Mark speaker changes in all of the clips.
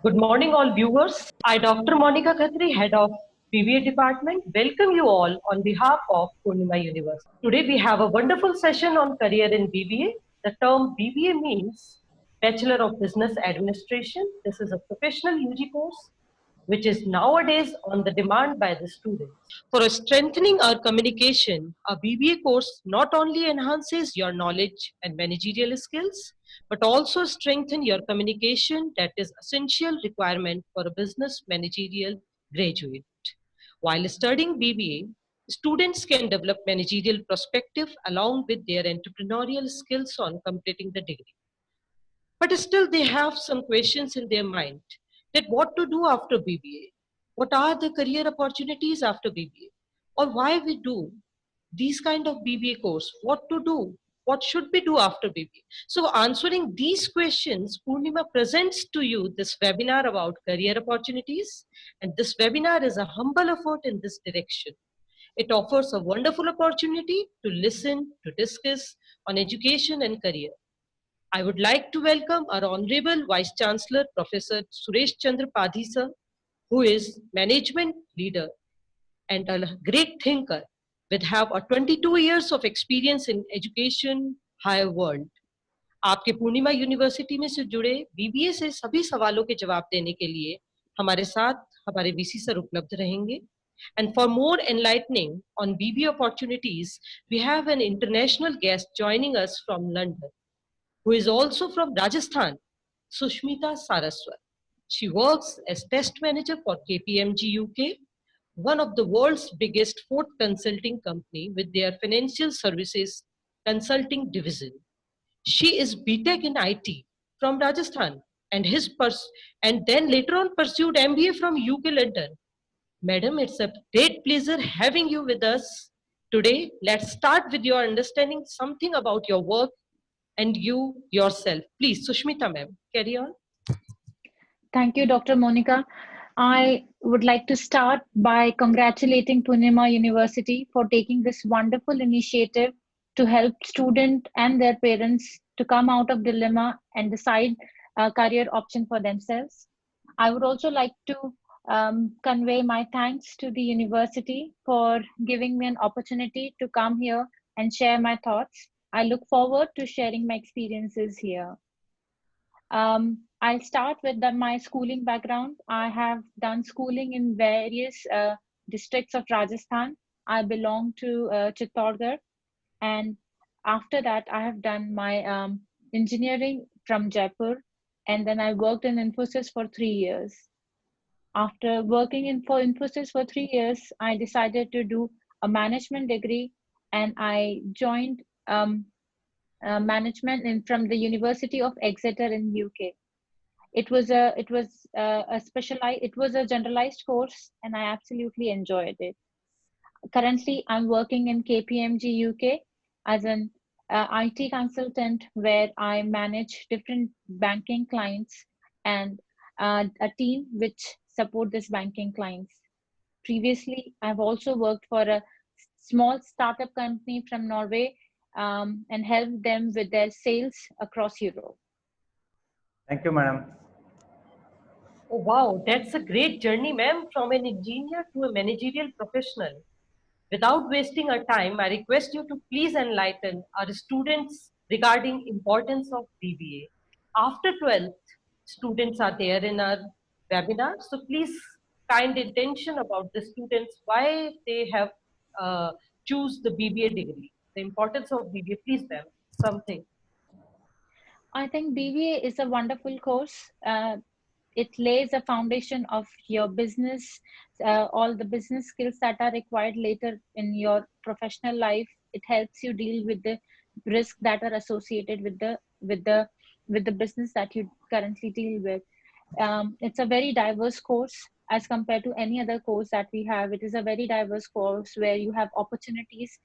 Speaker 1: Good morning, all viewers. I, Dr. Monica Khatri, Head of BBA Department, welcome you all on behalf of Purnima University. Today we have a wonderful session on career in BBA. The term BBA means Bachelor of Business Administration. This is a professional UG course which is nowadays on the demand by the students. For strengthening our communication, a BBA course not only enhances your knowledge and managerial skills, but also strengthen your communication that is essential requirement for a business managerial graduate. While studying BBA, students can develop managerial perspective along with their entrepreneurial skills on completing the degree. But still they have some questions in their mind that what to do after BBA, what are the career opportunities after BBA, or why we do these kind of BBA course, what to do, what should we do after BBA. So answering these questions, Purnima presents to you this webinar about career opportunities, and this webinar is a humble effort in this direction. It offers a wonderful opportunity to listen, to discuss on education and career. I would like to welcome our Honorable Vice Chancellor, Professor Suresh Chandra Padhi sir, who is management leader and a great thinker with have a 22 years of experience in education higher world. आपके पूर्णिमा university में से जुड़े BBA से सभी सवालों के जवाब देने के लिए हमारे साथ हमारे वीसी सर उपलब्ध रहेंगे. And for more enlightening on BBA opportunities, we have an international guest joining us from London, who is also from Rajasthan, Sushmita Saraswat. She works as test manager for KPMG UK, one of the world's biggest food consulting company with their financial services consulting division. She is BTech in IT from Rajasthan and then later on pursued MBA from UK London. Madam, it's a great pleasure having you with us today. Let's start with your understanding something about your work and you yourself. Please, Sushmita ma'am, carry on.
Speaker 2: Thank you, Dr. Monica. I would like to start by congratulating Purnima University for taking this wonderful initiative to help students and their parents to come out of dilemma and decide a career option for themselves. I would also like to convey my thanks to the university for giving me an opportunity to come here and share my thoughts. I look forward to sharing my experiences here. I'll start with my schooling background. I have done schooling in various districts of Rajasthan. I belong to Chittorgarh, and after that I have done my engineering from Jaipur, and then I worked in Infosys for 3 years. After working for Infosys for 3 years, I decided to do a management degree, and I joined management from the University of Exeter in UK. It was a generalized course, and I absolutely enjoyed it. Currently, I'm working in KPMG UK as an IT consultant, where I manage different banking clients and a team which support this banking clients. Previously, I've also worked for a small startup company from Norway and helped them with their sales across Europe.
Speaker 3: Thank you, madam.
Speaker 1: Oh, wow, that's a great journey, ma'am, from an engineer to a managerial professional. Without wasting our time, I request you to please enlighten our students regarding importance of BBA. After 12th, students are there in our webinar, so please kind intention about the students, why they have choose the BBA degree, the importance of BBA, please ma'am, something.
Speaker 2: I think BBA is a wonderful course. It lays a foundation of your business, all the business skills that are required later in your professional life. It helps you deal with the risks that are associated with the business that you currently deal with. It's a very diverse course as compared to any other course that we have. It is a very diverse course where you have opportunities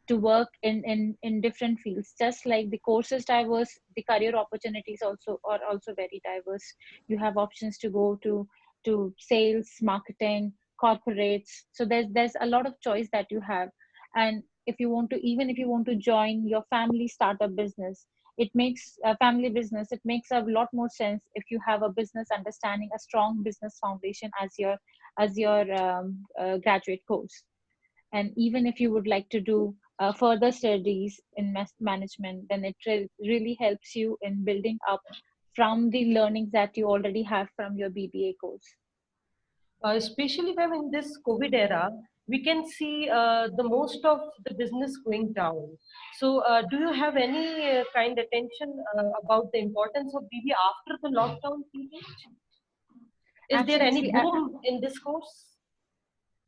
Speaker 2: to work in different fields. Just like the course is diverse, the career opportunities are also very diverse. You have options to go to sales, marketing, corporates. So there's a lot of choice that you have. And if you want to join your family startup business, It makes a family business, it makes a lot more sense if you have a business understanding, a strong business foundation as your graduate course. And even if you would like to do further studies in management, then it really helps you in building up from the learnings that you already have from your BBA course.
Speaker 1: Especially when in this COVID era, we can see the most of the business going down. So, do you have any kind attention about the importance of BBA after the lockdown period? Is there any
Speaker 2: Absolutely.
Speaker 1: boom in this course?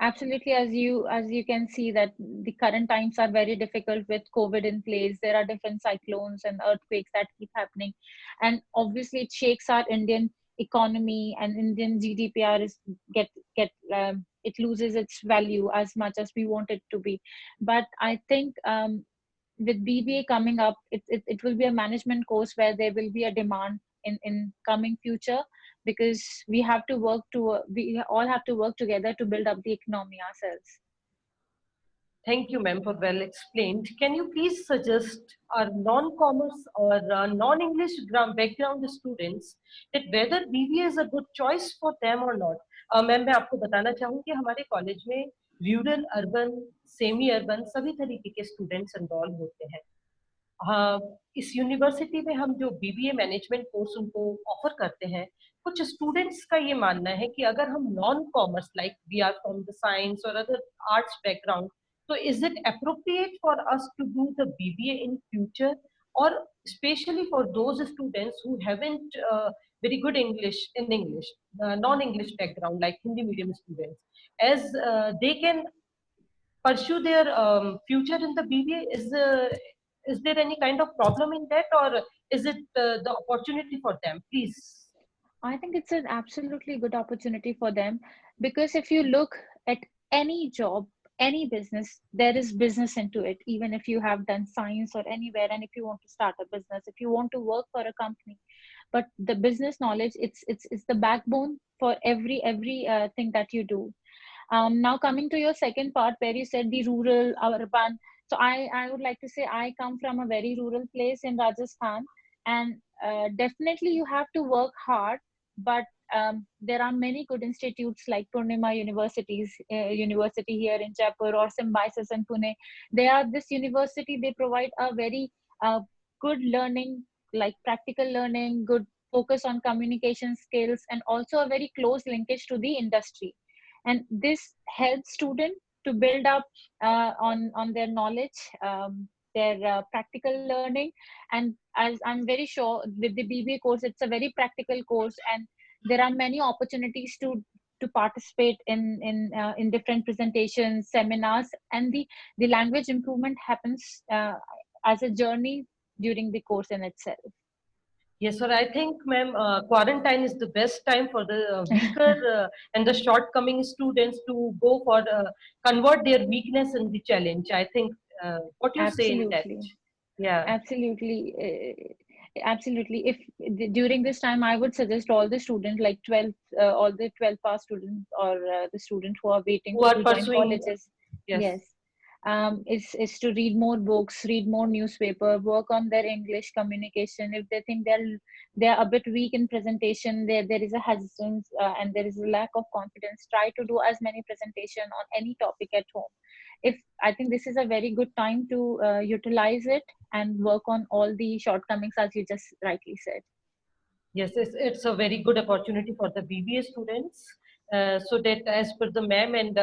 Speaker 2: Absolutely, as you can see that the current times are very difficult with COVID in place. There are different cyclones and earthquakes that keep happening, and obviously it shakes our Indian economy, and Indian GDPR is get it loses its value as much as we want it to be. But I think with BBA coming up, it will be a management course where there will be a demand in coming future, because we all have to work together to build up the economy ourselves.
Speaker 1: Thank you, ma'am, for well explained. Can you please suggest our non-commerce or non-English background students that whether BBA is a good choice for them or not? Ma'am मैं आपको बताना चाहूँ कि हमारे college में rural, urban, semi urban सभी तरीके के स्टूडेंट्स एनरोल होते हैं। हाँ, इस यूनिवर्सिटी में हम जो बीबीए मैनेजमेंट कोर्स उनको ऑफर करते हैं, कुछ स्टूडेंट्स का ये मानना है कि अगर हम non commerce like we are from the science और other arts background, so is it appropriate for us to do the BBA in future, or especially for those students who haven't very good English in English, non-English background like Hindi medium students, as they can pursue their future in the BBA? Is there any kind of problem in that, or is it the opportunity for them? Please.
Speaker 2: I think it's an absolutely good opportunity for them, because if you look at any job, any business, there is business into it. Even if you have done science or anywhere, and if you want to start a business, if you want to work for a company, but the business knowledge, it's the backbone for every thing that you do. Now coming to your second part where you said the rural, urban. So I would like to say I come from a very rural place in Rajasthan, and definitely you have to work hard, but there are many good institutes like Purnima University here in Jaipur, or Symbiosis in Pune. They are this university, they provide a very good learning, like practical learning, good focus on communication skills, and also a very close linkage to the industry. And this helps students to build up on their knowledge, their practical learning. And as I'm very sure with the BBA course, it's a very practical course, and there are many opportunities to participate in different presentations, seminars, and the language improvement happens as a journey during the course in itself.
Speaker 1: Yes, sir. I think, ma'am, quarantine is the best time for the weaker and the shortcoming students to go for convert their weakness in the challenge. I think what you say in that.
Speaker 2: Absolutely.
Speaker 1: Yeah.
Speaker 2: Absolutely. Absolutely. If during this time, I would suggest all the students, like 12, all the 12 pass students, or the students who are waiting
Speaker 1: Who are
Speaker 2: to join
Speaker 1: pursuing.
Speaker 2: colleges.
Speaker 1: Yes.
Speaker 2: Yes. Is to read more books, read more newspaper, work on their English communication. If they think they're a bit weak in presentation, there is a hesitance and there is a lack of confidence, try to do as many presentation on any topic at home. If I think this is a very good time to utilize it and work on all the shortcomings, as you just rightly said.
Speaker 1: Yes, it's a very good opportunity for the BBA students. So that as per the ma'am and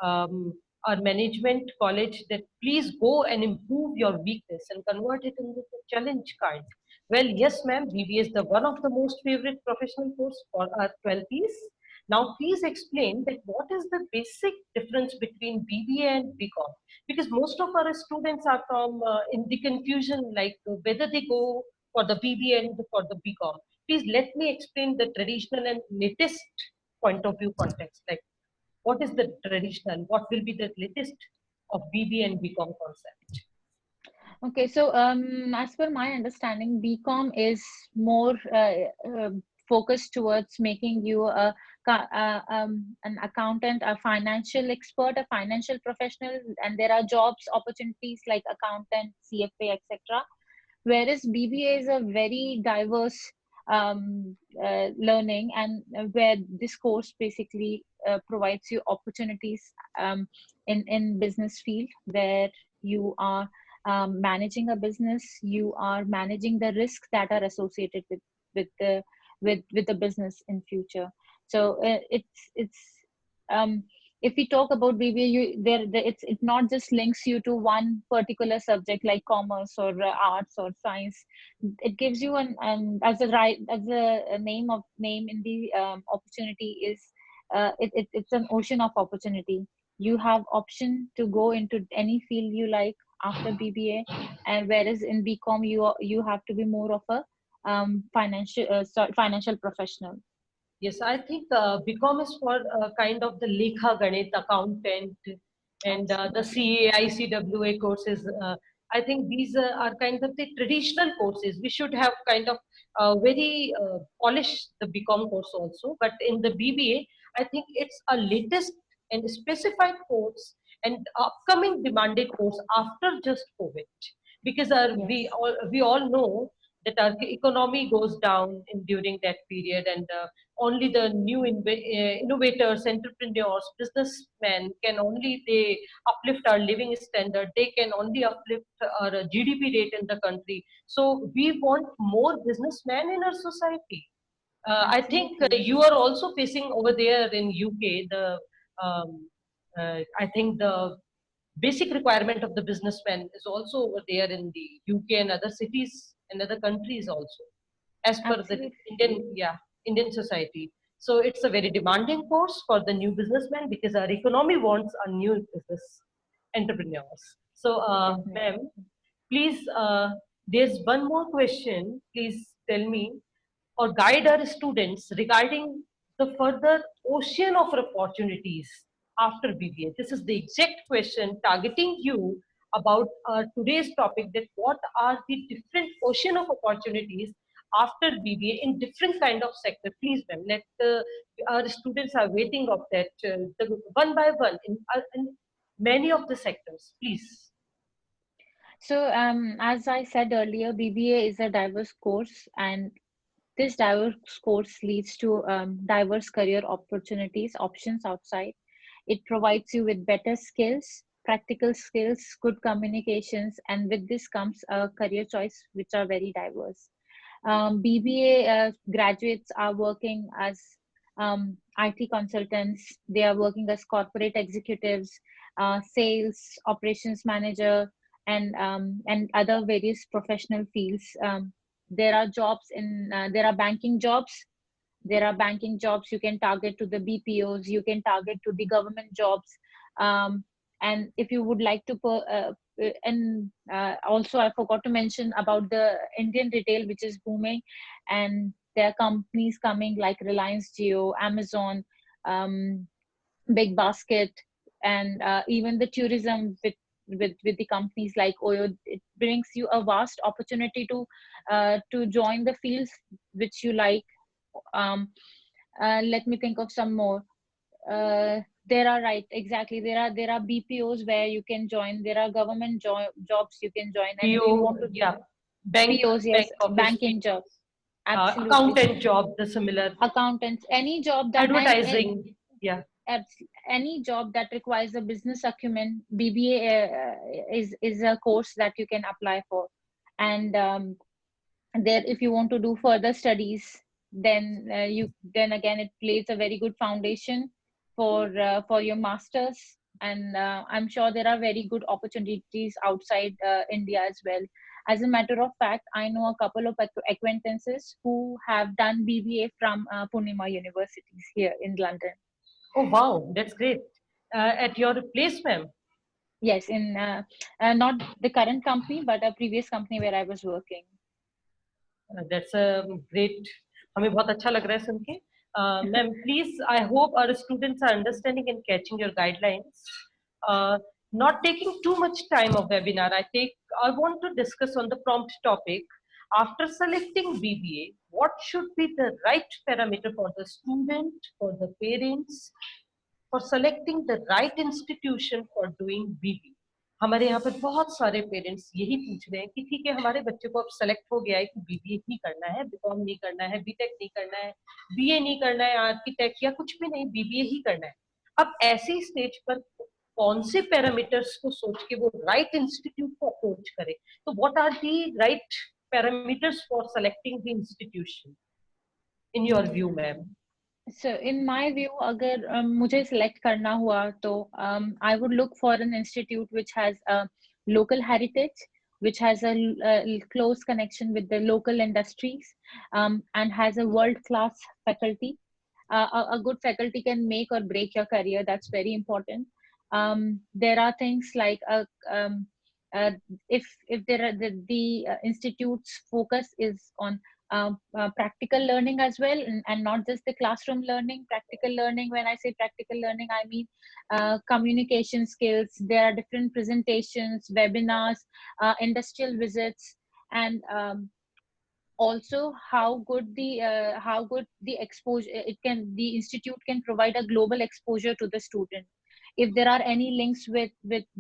Speaker 1: um, our management college, that please go and improve your weakness and convert it into the challenge kind. Well, yes, ma'am, BBA is the one of the most favorite professional course for our 12Ps. Now, please explain that what is the basic difference between BBA and BCom? Because most of our students are from in the confusion, like whether they go for the BBA and for the BCom. Please let me explain the traditional and latest point of view context. Like, what is the traditional? What will be the latest of BBA and BCom concept?
Speaker 2: Okay, so as per my understanding, BCom is more focused towards making you an accountant, a financial expert, a financial professional, and there are jobs opportunities like accountant, CFA, etc. whereas BBA is a very diverse learning, and where this course basically provides you opportunities in business field, where you are managing a business, you are managing the risks that are associated with the with the business in future. So it's um, if we talk about BBA, it not just links you to one particular subject like commerce or arts or science. It gives you as a name in the opportunity is it's an ocean of opportunity. You have option to go into any field you like after BBA, and whereas in BCom you have to be more of a financial professional.
Speaker 1: Yes, I think BCom is for kind of the Lekha Ganit accountant and the
Speaker 2: Absolutely.
Speaker 1: CA, ICWA courses. I think these are kind of the traditional courses. We should have kind of very polished the BCom course also. But in the BBA, I think it's a latest and specified course and upcoming demanded course after just COVID. Because
Speaker 2: Yes.
Speaker 1: we all know that our economy goes down during that period, and only the new innovators, entrepreneurs, businessmen can only they uplift our living standard. They can only uplift our GDP rate in the country. So we want more businessmen in our society. I think
Speaker 2: Absolutely.
Speaker 1: you are also facing over there in UK um, I think the basic requirement of the businessman is also over there in the UK and other cities and other countries also, as per the
Speaker 2: Absolutely.
Speaker 1: Indian society. So it's a very demanding course for the new businessman because our economy wants a new business entrepreneurs. So, ma'am,
Speaker 2: Definitely.
Speaker 1: please, there's one more question. Please tell me or guide our students regarding the further ocean of opportunities after BBA. This is the exact question targeting you about today's topic, that what are the different ocean of opportunities after BBA in different kind of sector. Please, ma'am, let our students are waiting of that one by one in many of the sectors. Please.
Speaker 2: So, as I said earlier, BBA is a diverse course, and this diverse course leads to diverse career opportunities, options outside. It provides you with better skills, practical skills, good communications, and with this comes a career choice which are very diverse. BBA graduates are working as IT consultants, they are working as corporate executives, sales, operations manager, and other various professional fields. There are jobs there are banking jobs. There are banking jobs you can target to the BPOs, you can target to the government jobs. And if you would like to and also I forgot to mention about the Indian retail, which is booming, and there are companies coming like Reliance Jio, Amazon, um, Big Basket, and even the tourism with the companies like Oyo. It brings you a vast opportunity to join the fields which you like. um, Let me think of some more. There are right exactly there are BPOs where you can join. There are government jobs you can join, and if you
Speaker 1: PO,
Speaker 2: want to
Speaker 1: yeah, bank,
Speaker 2: POs,
Speaker 1: bank
Speaker 2: yes,
Speaker 1: office,
Speaker 2: banking jobs, absolutely.
Speaker 1: accountant job, the similar,
Speaker 2: Accountants, any job that
Speaker 1: advertising, yeah.
Speaker 2: any job that requires a business acumen, BBA is a course that you can apply for. And there, if you want to do further studies, then then again it lays a very good foundation for your masters. And I'm sure there are very good opportunities outside India as well. As a matter of fact, I know a couple of acquaintances who have done BBA from Purnima universities here in London.
Speaker 1: Oh, wow, that's great. At your place, ma'am.
Speaker 2: Yes, in not the current company, but a previous company where I was working.
Speaker 1: That's a great. हमें बहुत अच्छा लग रहा है सुन के. Ma'am, please, I hope our students are understanding and catching your guidelines. Uh, Not taking too much time of webinar, I want to discuss on the prompt topic. After selecting BBA, what should be the right parameter for the student, for the parents, for selecting the right institution for doing BBA? हमारे यहाँ पे बहुत सारे parents यही पूछ रहे हैं कि ठीक है हमारे बच्चे को अब सेलेक्ट हो गया है कि बीबीए ही करना है, बीकॉम नहीं करना है, बीटेक नहीं करना है, बीए नहीं करना है, आर्किटेक्ट या कुछ भी नहीं, बीबीए ही करना है। अब ऐसी स्टेज पर कौन से पैरामीटर्स को सोच के वो राइट इंस्टीट्यूट को अप्रोच करे? तो what are the right parameters for selecting the institution in your view ma'am?
Speaker 2: So in my view, अगर मुझे select करना हुआ तो I would look for an institute which has a local heritage, which has a close connection with the local industries, and has a world-class faculty. A good faculty can make or break your career. That's very important. There are things like uh, if there are the institute's focus is on practical learning as well, and not just the classroom learning. Practical learning, when I say practical learning, I mean communication skills. There are different presentations, webinars, industrial visits, and also how good the exposure it can, the institute can provide a global exposure to the student. If there are any links with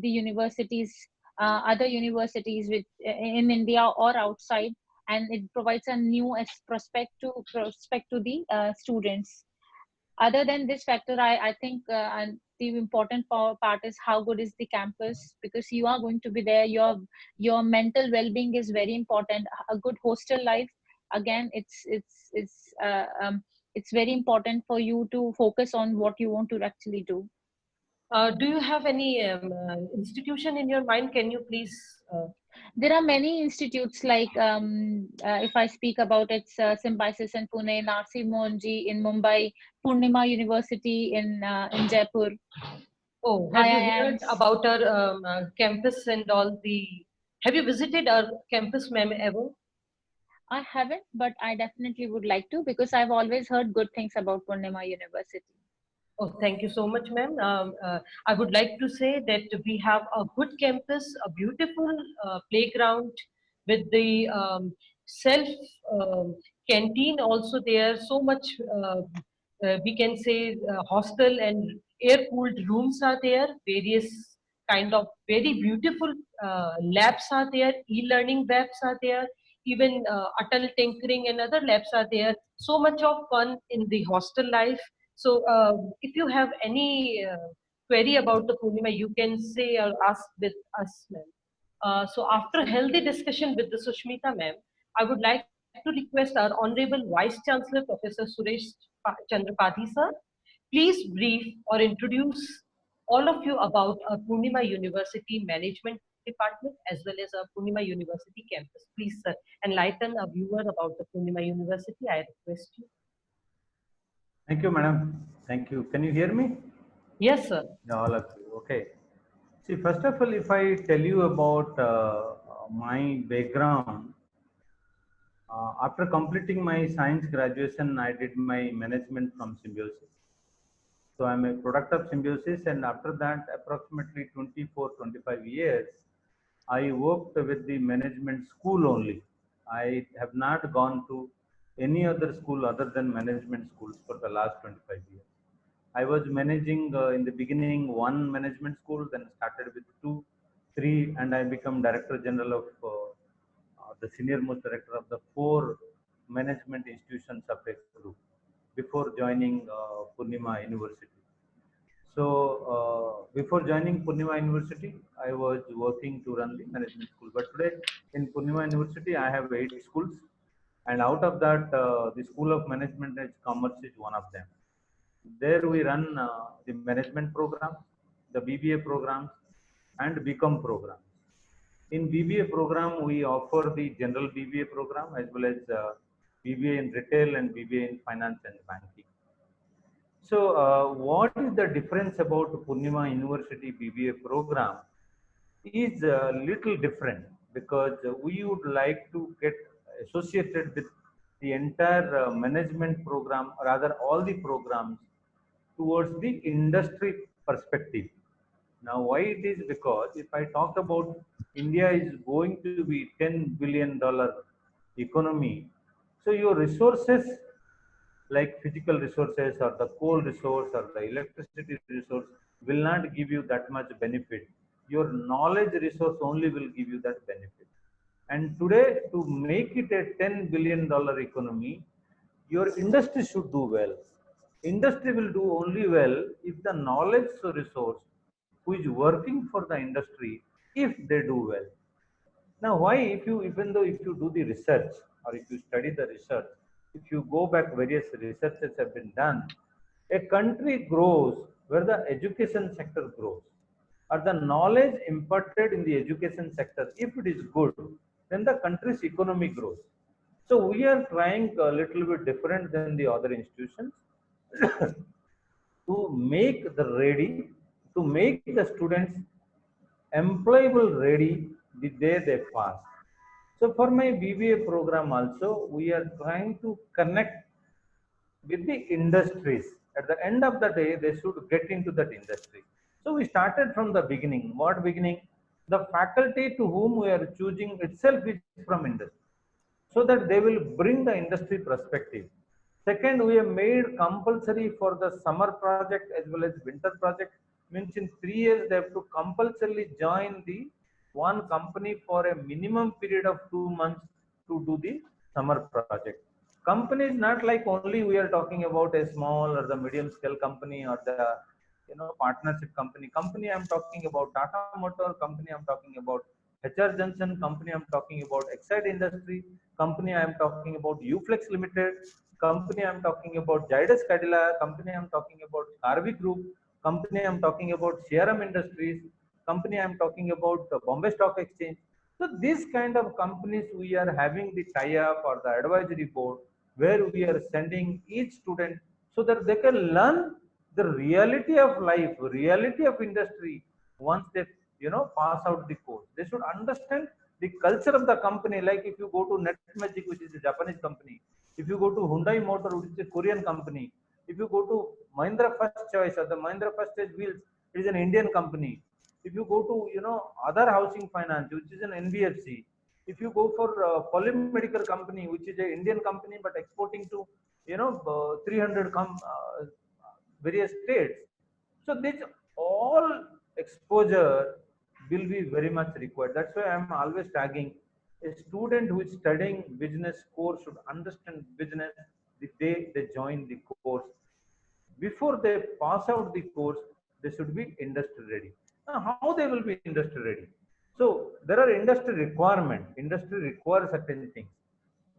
Speaker 2: the universities, other universities with in India or outside, and it provides a new prospect to the students. Other than this factor, I think and the important part is how good is the campus, because you are going to be there. Your mental well-being is very important. A good hostel life, again, it's very important for you to focus on what you want to actually do.
Speaker 1: Do you have any institution in your mind? Can you please?
Speaker 2: There are many institutes like if I speak about it's Symbiosis in Pune, Narsi Monji in Mumbai, Purnima University in Jaipur,
Speaker 1: Oh, have you heard
Speaker 2: IIMs.
Speaker 1: about our campus and all the? Have you visited our campus, ma'am, ever?
Speaker 2: I haven't, but I definitely would like to, because I've always heard good things about Purnima University.
Speaker 1: Oh, thank you so much, ma'am. I would like to say that we have a good campus, a beautiful playground with the self canteen also there. So much, we can say, hostel and air-cooled rooms are there. Various kind of very beautiful labs are there. E-learning labs are there. Even Atal tinkering and other labs are there. So much of fun in the hostel life. So, if you have any query about the Purnima, you can say or ask with us, ma'am. So, after healthy discussion with the Sushmita, ma'am, I would like to request our Honorable Vice Chancellor, Professor Suresh Chandrapati, sir, please brief or introduce all of you about our Purnima University Management Department as well as our Purnima University campus. Please, sir, enlighten a viewer about the Purnima University. I request you.
Speaker 3: Thank you, madam. Thank you. Can you hear me?
Speaker 1: Yes, sir.
Speaker 3: Yeah, all of you. Okay. See, first of all, if I tell you about my background, after completing my science graduation, I did my management from Symbiosis. So I'm a product of Symbiosis, and after that, approximately 24, 25 years, I worked with the management school only. I have not gone to any other school other than management schools for the last 25 years. I was managing in the beginning one management school, then started with two, three, and I become director general of the senior most director of the four management institutions of a group before joining Purnima University. So before joining Purnima University, I was working to run the management school. But today in Purnima University, I have 8 schools, and out of that, the School of Management and Commerce is one of them. There we run the management programs, the BBA programs, and BCom programs. In BBA program, we offer the general BBA program as well as BBA in retail and BBA in finance and banking. So, what is the difference about Purnima University BBA program? Is a little different because we would like to get associated with the entire management program, or rather all the programs towards the industry perspective. Now, why it is? Because if I talk about India is going to be $10 billion economy, so your resources like physical resources or the coal resource or the electricity resource will not give you that much benefit. your knowledge resource only will give you that benefit. And today, to make it a $10 billion economy, your industry should do well. Industry will do only well if the knowledge resource who is working for the industry, if they do well. Now, why, if you, even though if you do the research or if you study the research, if you go back, various researches have been done, a country grows where the education sector grows, or the knowledge imparted in the education sector, if it is good, then the country's economy grows. So we are trying a little bit different than the other institutions to make the ready, to make the students employable ready the day they pass. So for my BBA program also, we are trying to connect with the industries. At the end of the day, they should get into that industry. So we started from the beginning. What beginning? The faculty to whom we are choosing itself is from industry, so that they will bring the industry perspective. Second, we have made compulsory for the summer project as well as winter project. Means in 3 years they have to compulsorily join the one company for a minimum period of 2 months to do the summer project. Company is not like only we are talking about a small or the medium scale company or the partnership company. Company I'm talking about Tata Motor, company I'm talking about HR Johnson, company I'm talking about Exide Industry, company I'm talking about Uflex Limited, company I'm talking about Zydus Cadila, company I'm talking about Harvey Group, company I'm talking about CRM Industries, company I'm talking about Bombay Stock Exchange. So these kind of companies we are having the tie-up or the advisory board where we are sending each student so that they can learn the reality of life, reality of industry once they pass out the course. They should understand the culture of the company. Like if you go to Netmagic, which is a Japanese company, if you go to Hyundai Motor, which is a Korean company, if you go to Mahindra First Choice or the Mahindra First Choice Wheels, it is an Indian company. If you go to other housing finance, which is an NBFC, if you go for Polymedical company, which is an Indian company but exporting to 300 various states. So this all exposure will be very much required. That's why I'm always tagging a student who is studying business course should understand business the day they join the course. Before they pass out the course, they should be industry ready. Now, how they will be industry ready? So there are industry requirement. Industry requires certain things.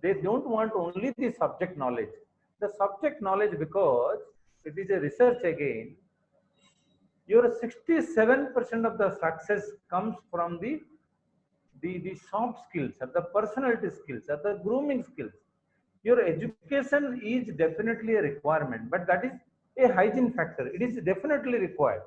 Speaker 3: They don't want only the subject knowledge. The subject knowledge, because it is a research again, your 67% of the success comes from the soft skills or the personality skills or the grooming skills. Your education is definitely a requirement, but that is a hygiene factor. It is definitely required.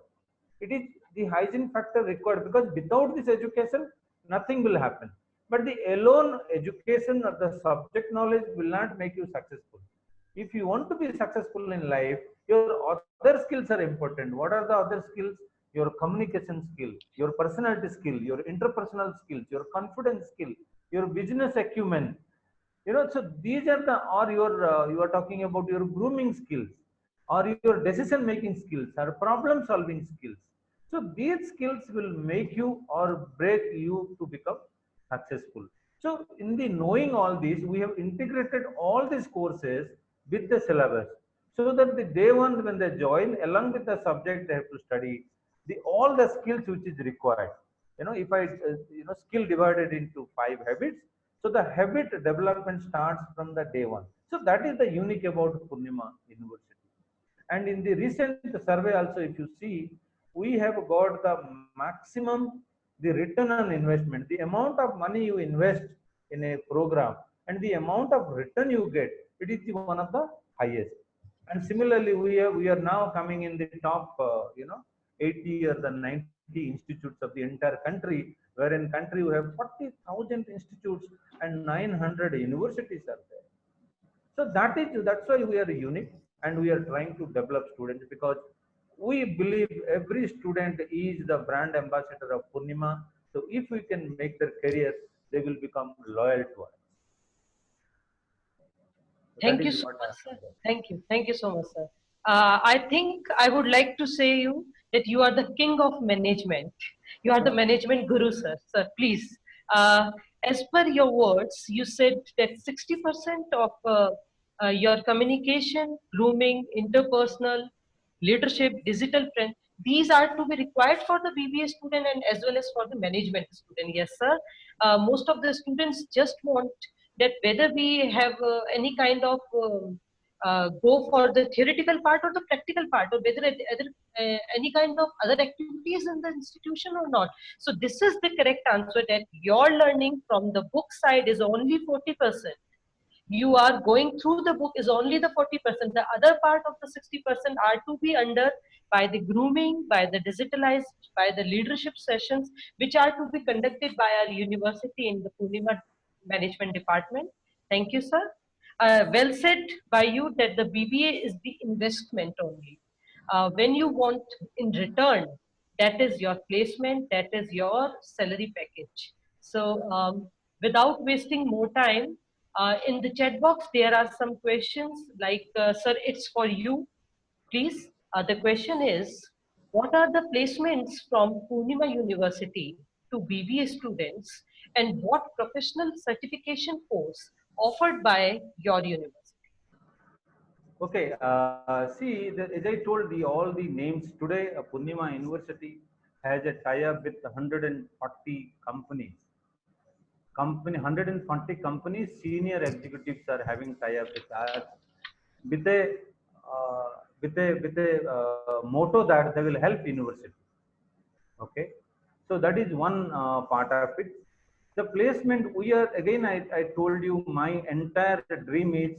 Speaker 3: It is the hygiene factor required, because without this education, nothing will happen. But the alone education or the subject knowledge will not make you successful. If you want to be successful in life, your other skills are important. What are the other skills? Your communication skill, your personality skill, your interpersonal skills, your confidence skill, your business acumen. So these are the, or your you are talking about your grooming skills, or your decision making skills, or problem solving skills. So these skills will make you or break you to become successful. So in the knowing all these, we have integrated all these courses with the syllabus, so that the day one when they join, along with the subject they have to study the all the skills which is required. If I skill divided into 5 habits, so the habit development starts from the day one. So that is the unique about Purnima University. And in the recent survey also, if you see, we have got the maximum, the return on investment, the amount of money you invest in a program and the amount of return you get, it is one of the highest. And similarly, we are now coming in the top 80 or the 90 institutes of the entire country, where in country we have 40,000 institutes and 900 universities are there. So that's why we are unique, and we are trying to develop students, because we believe every student is the brand ambassador of Purnima. So if we can make their career, they will become loyal to us. So that
Speaker 1: Thank you
Speaker 3: is
Speaker 1: so
Speaker 3: what
Speaker 1: much, sir.
Speaker 3: happened.
Speaker 1: Thank you. Thank you so much, sir. I think I would like to say you that you are the king of management. You are the management guru, sir. Sir, please. Uh, as per your words, you said that 60% of your communication, grooming, interpersonal, leadership, digital print, these are to be required for the BBA student and as well as for the management student. Yes, sir. Most of the students just want that whether we have any kind of go for the theoretical part or the practical part, or whether any kind of other activities in the institution or not. So this is the correct answer, that your learning from the book side is only 40%. You are going through the book is only the 40%. The other part of the 60% are to be under by the grooming, by the digitalized, by the leadership sessions, which are to be conducted by our university in the Purnima Management Department. Thank you, sir. Well said by you that the BBA is the investment only. When you want in return, that is your placement, that is your salary package. So without wasting more time, in the chat box, there are some questions like, sir, it's for you, please. The question is, what are the placements from Purnima University to BBA students, and what professional certification course offered by your university?
Speaker 3: Okay, see, as I told, all the names today, Purnima University has a tie-up with 140 companies. 140 companies, senior executives are having tie-up with us with a motto that they will help university. Okay, so that is one part of it. The placement, we are again, I told you, my entire dream is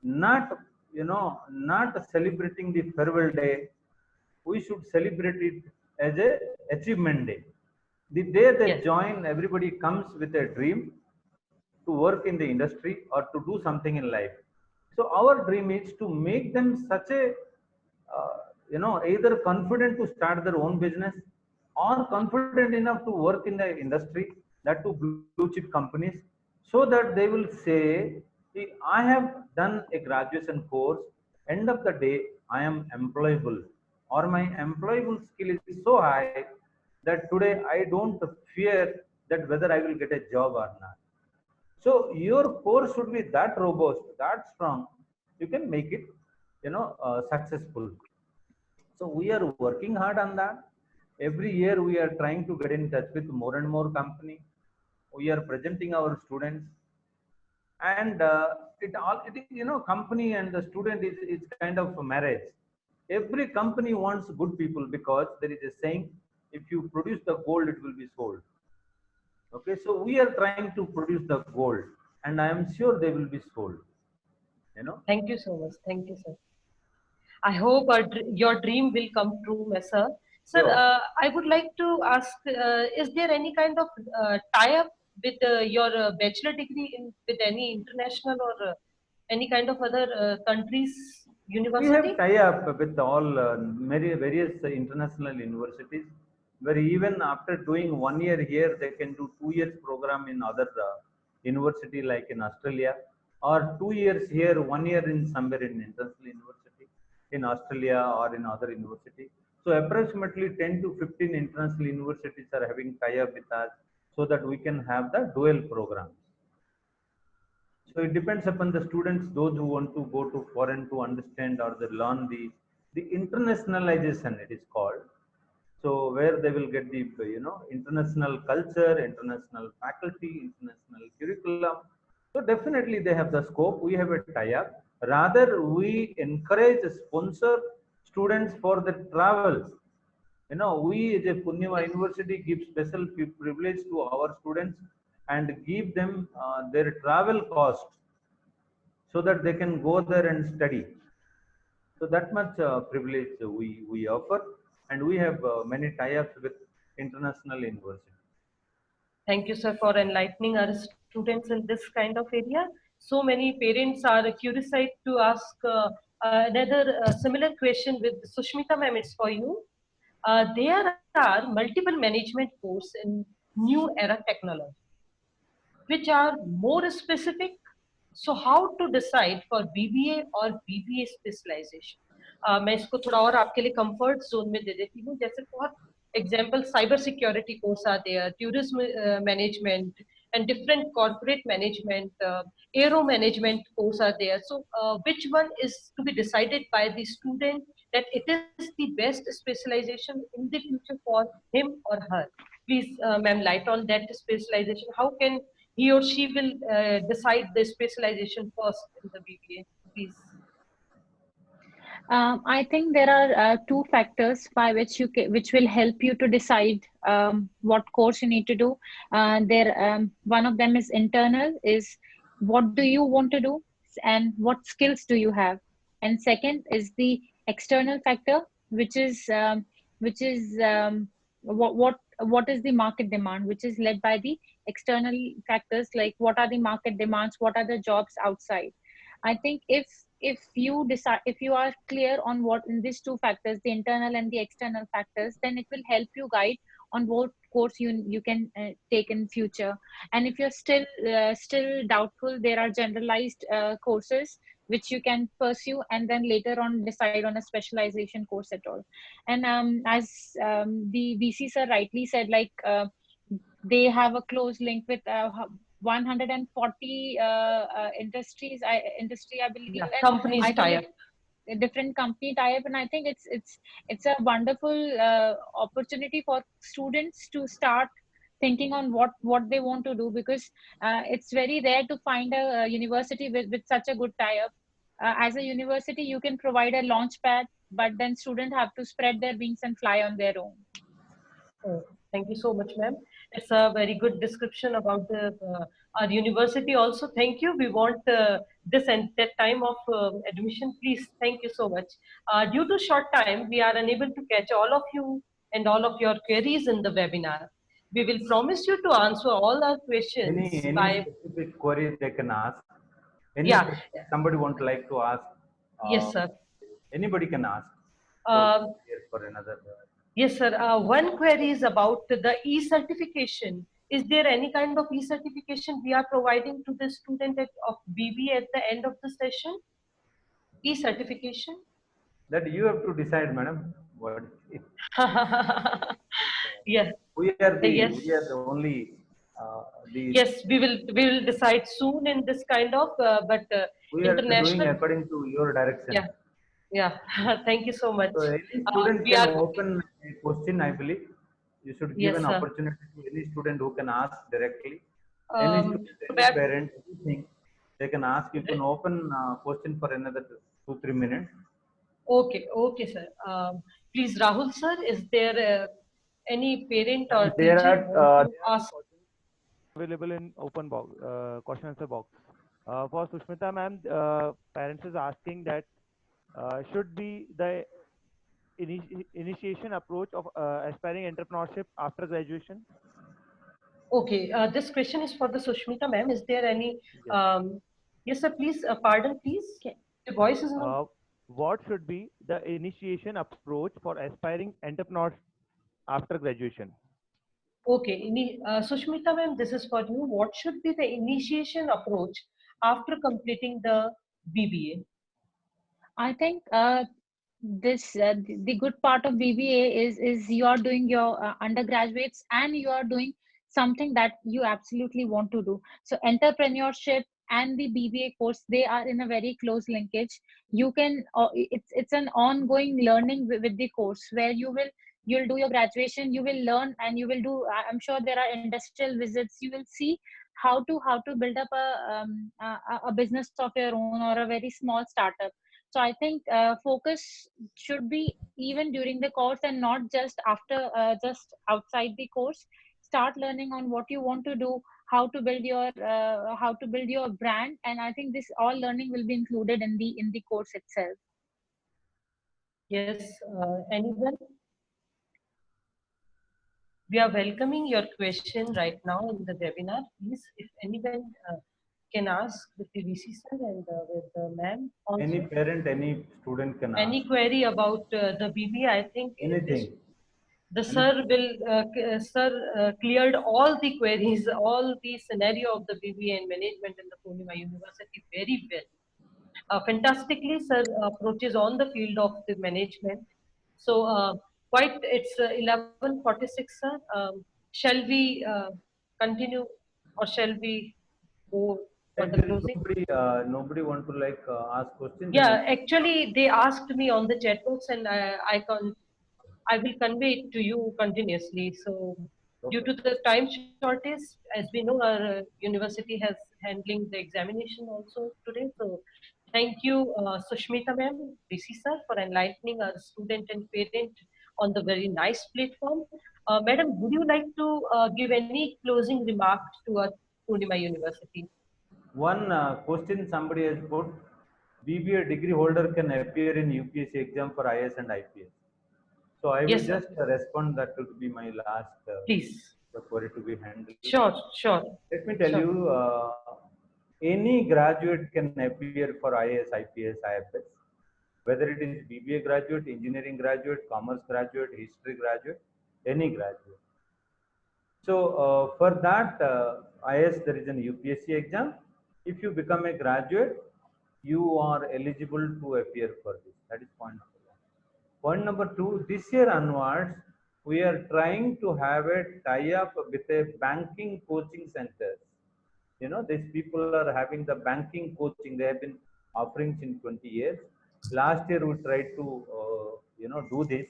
Speaker 3: not, not celebrating the farewell day. We should celebrate it as a achievement day. The day they
Speaker 1: Yes.
Speaker 3: join, everybody comes with a dream to work in the industry or to do something in life. So our dream is to make them such a, either confident to start their own business or confident enough to work in the industry, that to blue chip companies, so that they will say, "See, I have done a graduation course. End of the day, I am employable, or my employable skill is so high that today I don't fear that whether I will get a job or not." So your core should be that robust, that strong. You can make it, successful. So we are working hard on that. Every year we are trying to get in touch with more and more company. We are presenting our students, and company and the student is kind of a marriage. Every company wants good people, because there is a saying: if you produce the gold, it will be sold. Okay, so we are trying to produce the gold, and I am sure they will be sold. You know.
Speaker 1: Thank you so much. Thank you, sir. I hope your dream will come true, sir. Sir,
Speaker 3: Sure.
Speaker 1: I would like to ask, is there any kind of tie-up with your bachelor degree with any international or any kind of other countries
Speaker 3: We have
Speaker 1: university?
Speaker 3: tie-up with all various international universities, where even after doing 1 year here, they can do 2 years program in other university, like in Australia, or 2 years here, 1 year in somewhere in international university in Australia or in other university. So approximately 10 to 15 international universities are having tie-up with us, so that we can have the dual programs. So it depends upon the students, those who want to go to foreign to understand or they learn the internationalization, it is called. So where they will get the international culture, international faculty, international curriculum. So definitely they have the scope. We have a tie-up. Rather, we encourage, sponsor students for the travels. We as a Purnima University give special privilege to our students and give them their travel cost, so that they can go there and study. So that much privilege we offer, and we have many tie-ups with international universities.
Speaker 1: Thank you, sir, for enlightening our students in this kind of area. So many parents are curious to ask another similar question with Sushmita ma'am. It's for you. There are multiple management courses in new era technology, which are more specific. So how to decide for BBA or BBA specialization? मैं इसको थोड़ा और आपके लिए comfort zone में दे देती हूँ. जैसे बहुत example cyber security course are there, tourism management and different corporate management, aero management course are there. So which one is to be decided by the student that it is the best specialization in the future for him or her? Please, ma'am, light on that specialization. How can he or she will decide the specialization first in the BBA? Please.
Speaker 2: I think there are two factors by which which will help you to decide what course you need to do. One of them is internal, is what do you want to do and what skills do you have, and second is the external factor, which is what is the market demand, which is led by the external factors, like what are the market demands, what are the jobs outside. I think if you decide, if you are clear on what in these two factors, the internal and the external factors, then it will help you guide on what course you can take in future. And if you're still doubtful, there are generalized courses which you can pursue and then later on decide on a specialization course at all. And as the VC sir rightly said, like they have a close link with 140 industry, I believe,
Speaker 1: Yeah,
Speaker 2: and
Speaker 1: companies
Speaker 2: I think
Speaker 1: tie up.
Speaker 2: it's a different company tie up, and I think it's a wonderful opportunity for students to start thinking on what they want to do, because it's very rare to find a university with such a good tie up. As a university, you can provide a launch pad, but then students have to spread their wings and fly on their own.
Speaker 1: Oh, thank you so much, ma'am. It's a very good description about our university. Also, thank you. We want this and that time of admission. Please, thank you so much. Due to short time, we are unable to catch all of you and all of your queries in the webinar. We will promise you to answer all our questions
Speaker 3: Any
Speaker 1: by
Speaker 3: specific query they can ask. Any
Speaker 1: yeah.
Speaker 3: somebody want like to ask.
Speaker 1: Yes,
Speaker 3: Uh,
Speaker 1: sir.
Speaker 3: Anybody can ask. So
Speaker 1: Um,
Speaker 3: here for another.
Speaker 1: Yes, sir. One query is about the e-certification. Is there any kind of e-certification we are providing to the student of BB at the end of the session? E-certification?
Speaker 3: That you have to decide, madam. What it,
Speaker 1: Yeah. Yes.
Speaker 3: we are the only the
Speaker 1: Yes, we will decide soon in this kind of
Speaker 3: we are doing
Speaker 1: international.
Speaker 3: according to your direction.
Speaker 1: Yeah. Yeah. Thank you so much.
Speaker 3: So any student
Speaker 1: We
Speaker 3: can
Speaker 1: are.
Speaker 3: open a question, I believe. You should give
Speaker 1: Yes,
Speaker 3: an
Speaker 1: sir.
Speaker 3: opportunity to any student who can ask directly. Any
Speaker 1: Um,
Speaker 3: student, any
Speaker 1: Probab-
Speaker 3: parent, anything, they can ask. You can open question for another 2-3 minutes.
Speaker 1: Okay, okay, sir. Please, Rahul, sir, is there any parent or
Speaker 4: And there
Speaker 1: teacher want
Speaker 4: are
Speaker 1: to ask?
Speaker 4: available in open box, question answer box. For Sushmita ma'am, parents is asking that should be the initiation approach of aspiring entrepreneurship after graduation?
Speaker 1: Okay, this question is for the Sushmita ma'am. Is there any?
Speaker 4: Yes.
Speaker 1: Yes, sir. Please, pardon, please. The voice is not.
Speaker 4: What should be the initiation approach for aspiring entrepreneurs after graduation?
Speaker 1: Okay, Sushmita ma'am, this is for you. What should be the initiation approach after completing the BBA?
Speaker 2: I think the good part of BBA is you are doing your undergraduates and you are doing something that you absolutely want to do. So entrepreneurship and the BBA course, they are in a very close linkage. You can it's an ongoing learning with the course, where you'll do your graduation, you will learn, and you will do, I'm sure there are industrial visits, you will see how to build up a business of your own or a very small startup. So I think focus should be even during the course and not just after, just outside the course. Start learning on what you want to do, how to build your brand, and I think this all learning will be included in the course itself.
Speaker 1: Yes, anyone? We are welcoming your question right now in the webinar. Please, if anyone can ask with the VC sir and with the ma'am also.
Speaker 3: Any parent, any student can
Speaker 1: Any
Speaker 3: ask.
Speaker 1: query about the BBA, I think
Speaker 3: Anything.
Speaker 1: the sir will cleared all the queries, all the scenario of the BBA and management in the Purnima University very well. fantastically, sir approaches on the field of the management. So, quite it's 11:46, sir. Shall we continue, or shall we go for
Speaker 3: If
Speaker 1: the
Speaker 3: there is
Speaker 1: closing?
Speaker 3: nobody want to like ask questions, then
Speaker 1: Yeah, actually, they asked me on the chat box, and I will convey it to you continuously. So, due
Speaker 3: okay.
Speaker 1: to the time shortage, as we know, our university has handling the examination also today. So, thank you, Sushmita ma'am, VC sir, for enlightening our student and parent on the very nice platform. Madam, would you like to give any closing remarks to our Purnima University?
Speaker 3: One question somebody has put: BBA degree holder can appear in UPSC exam for IS and IPS. So I will
Speaker 1: Yes, sir.
Speaker 3: just respond. That will be my last
Speaker 1: Please.
Speaker 3: the query to be handled.
Speaker 1: Sure, sure,
Speaker 3: Let me tell
Speaker 1: sure.
Speaker 3: you, any graduate can appear for IAS, IPS, IFS, whether it is BBA graduate, engineering graduate, commerce graduate, history graduate, any graduate. So for that IAS, there is an UPSC exam. If you become a graduate, you are eligible to appear for this. That is point number one. Point number two, this year onwards, we are trying to have a tie-up with a banking coaching centers. You know, these people are having the banking coaching. They have been offering since 20 years. Last year we tried to, do this,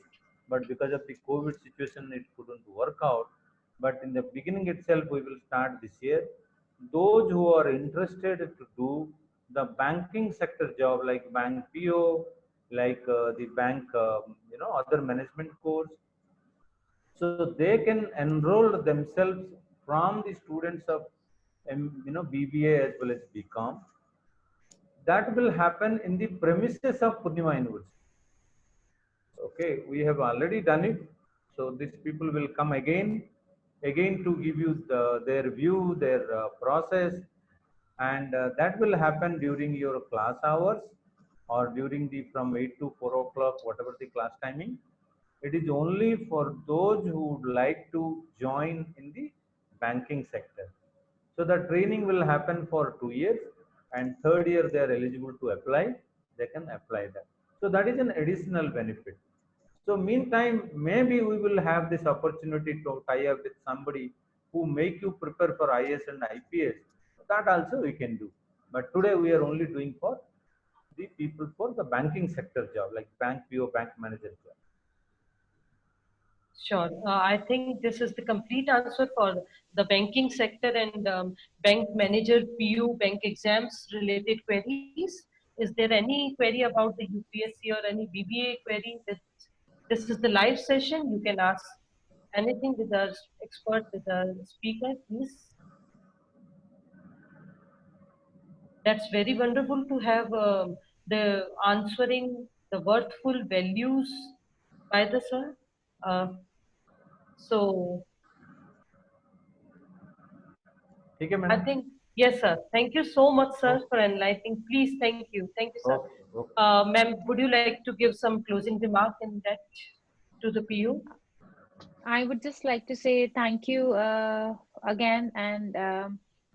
Speaker 3: but because of the COVID situation, it couldn't work out. But in the beginning itself, we will start this year. Those who are interested to do the banking sector job, like bank PO, like the bank, other management course, so they can enroll themselves from the students of BBA as well as BCom. That will happen in the premises of Purnima University. Okay, we have already done it. So these people will come again to give you their view, their process, and that will happen during your class hours or during the from 8 to 4 o'clock, whatever the class timing. It is only for those who would like to join in the banking sector. So the training will happen for 2 years, and third year they are eligible to apply. They can apply that. So that is an additional benefit. So meantime, maybe we will have this opportunity to tie up with somebody who make you prepare for IS and IPS. That also we can do. But today we are only doing for the people for the banking sector job, like bank PO, bank manager job.
Speaker 1: Sure. I think this is the complete answer for the banking sector and bank manager, PU, bank exams related queries. Is there any query about the UPSC or any BBA query? This is the live session. You can ask anything with our expert, with our speaker, please. That's very wonderful to have the answering the worthful values by the sir. Uh, so
Speaker 3: Okay,
Speaker 1: I
Speaker 3: madam.
Speaker 1: think, yes, sir. Thank you so much, sir,
Speaker 3: Okay.
Speaker 1: for enlightening. Please, thank you. Thank you, sir.
Speaker 3: Okay. Okay.
Speaker 1: Ma'am, would you like to give some closing remark in that to the PU?
Speaker 2: I would just like to say thank you again, and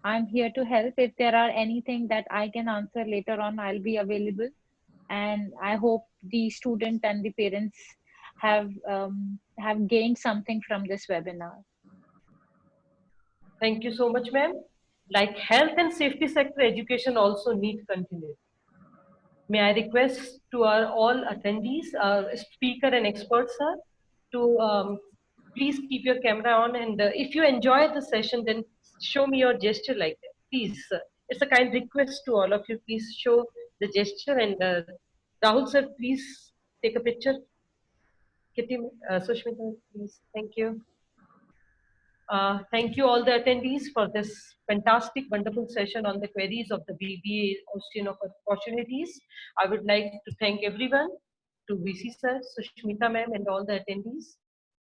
Speaker 2: I'm here to help. If there are anything that I can answer later on, I'll be available. And I hope the student and the parents have gained something from this webinar.
Speaker 1: Thank you so much, ma'am. Like health and safety sector education also need continuity. May I request to our all attendees, speaker and experts, sir, to please keep your camera on, and if you enjoy the session, then show me your gesture like that. Please, sir. It's a kind request to all of you. Please show the gesture, and Rahul, sir, please take a picture. Kitty, Sushmita, please. Thank you. Thank you all the attendees for this fantastic, wonderful session on the queries of the BBA Ocean of Opportunities. I would like to thank everyone, to VC sir, Sushmita ma'am, and all the attendees.